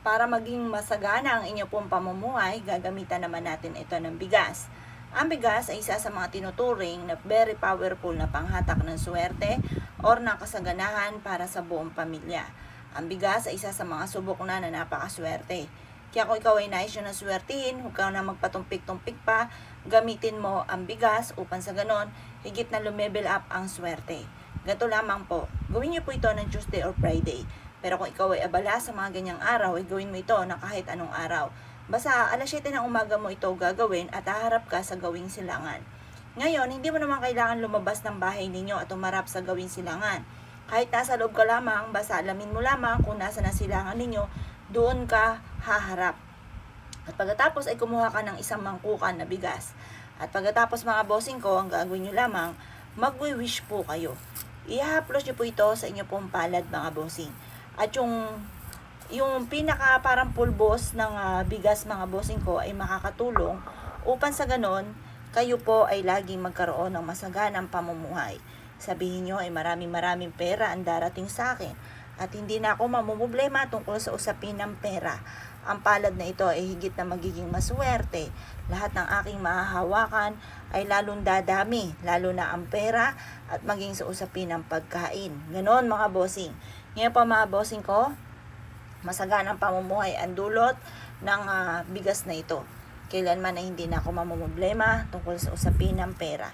Para maging masagana ang inyo pong pamumuhay, gagamitan naman natin ito ng bigas. Ang bigas ay isa sa mga tinuturing na very powerful na panghatak ng swerte or ng kasaganahan para sa buong pamilya. Ang bigas ay isa sa mga subok na napakaswerte. Kaya kung ikaw ay nais nyo na swertihin, huwag ka na magpatumpik-tumpik pa, gamitin mo ang bigas upang sa ganon, higit na lumebel up ang swerte. Ganito lamang po, gawin nyo po ito ng Tuesday or Friday. Pero kung ikaw ay abala sa mga ganyang araw, ay gawin mo ito na kahit anong araw. Basta alas 7 ng umaga mo ito gagawin at haharap ka sa gawing silangan. Ngayon, hindi mo naman kailangan lumabas ng bahay ninyo at umarap sa gawing silangan. Kahit nasa loob ka lamang, basta alamin mo lamang kung nasa na silangan ninyo, doon ka haharap. At pagkatapos ay kumuha ka ng isang mangkukan na bigas. At pagkatapos mga bossing ko, ang gagawin nyo lamang, magwi-wish po kayo. Ihahaplos nyo po ito sa inyo pong palad mga bossing. At yung pinaka parang pulbos ng bigas mga bossing ko ay makakatulong upang sa ganon, kayo po ay laging magkaroon ng masaganang pamumuhay. Sabihin nyo ay maraming pera ang darating sa akin at hindi na ako mamumblema tungkol sa usapin ng pera. Ang palad na ito ay higit na magiging maswerte. Lahat ng aking mahahawakan ay lalong dadami, lalo na ang pera at maging sa usapin ng pagkain. Ganon mga bossing. Ngayon pa mga bossing ko, masaganang pamumuhay ang dulot ng bigas na ito. Kailanman ay hindi na ako mamumblema tungkol sa usapin ng pera.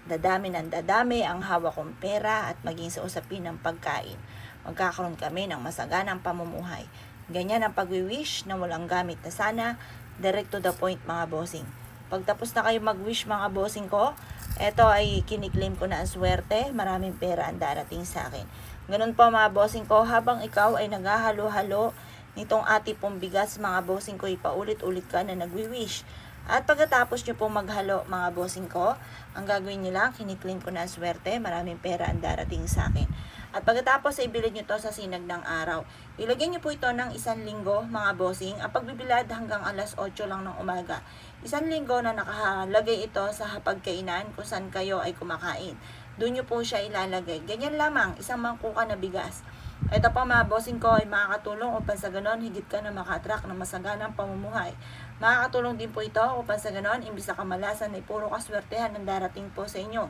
Dadami ng dadami ang hawak kong pera at maging sa usapin ng pagkain. Magkakaroon kami ng masaganang pamumuhay. Ganyan ang pag-wish na walang gamit na sana, direct to the point mga bossing. Pagtapos na kayo mag-wish mga bossing ko, ito ay kiniklaim ko na ang swerte, maraming pera ang darating sa akin. Ganun po mga bossing ko, habang ikaw ay naghahalo-halo nitong ati pong bigas mga bossing ko, ipaulit-ulit ka na nagwi-wish. At pagkatapos nyo pong maghalo mga bossing ko, ang gagawin nyo lang, kiniklaim ko na ang swerte, maraming pera ang darating sa akin. At pagkatapos ay bilid nyo to sa sinag ng araw. Ilagyan nyo po ito ng 1 linggo mga bossing. Ang pagbibilad hanggang alas 8 lang ng umaga. 1 linggo na nakalagay ito sa hapagkainan kung saan kayo ay kumakain. Doon nyo po siya ilalagay. Ganyan lamang, 1 mangkuka na bigas. Ito pa mga bossing ko ay makakatulong upang sa ganon higit ka na maka-attract ng masaganang pamumuhay. Makakatulong din po ito upang sa ganon imbis na kamalasan ay puro kaswertehan ang darating po sa inyo.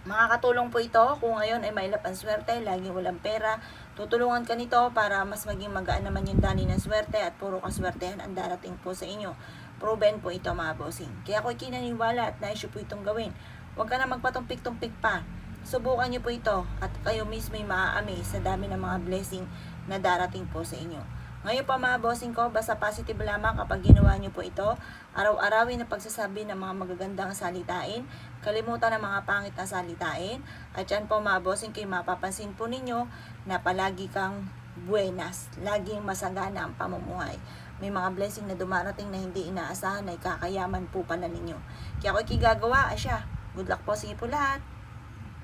Makakatulong po ito kung ngayon ay mailap ang swerte, laging walang pera. Tutulungan ka nito para mas maging magaan naman yung dani ng swerte at puro kaswertehan ang darating po sa inyo. Proven po ito mga bossing. Kaya ako'y kinaniwala at naisyo po itong gawin. Huwag ka na magpatumpik-tumpik pa. Subukan niyo po ito at kayo mismo ay maa-amaze sa dami ng mga blessing na darating po sa inyo. Ngayon pa mga bossing ko, basta positive lamang kapag ginawa niyo po ito. Araw-arawin na pagsasabi ng mga magagandang salitain, kalimutan ng mga pangit na salitain. At yan po mga bossing ko, mapapansin po ninyo na palagi kang buenas, laging masagana ang pamumuhay. May mga blessing na dumarating na hindi inaasahan ay kakayaman po pala ninyo. Kaya ako'y kigagawa, asya. Good luck po sa inyo po lahat.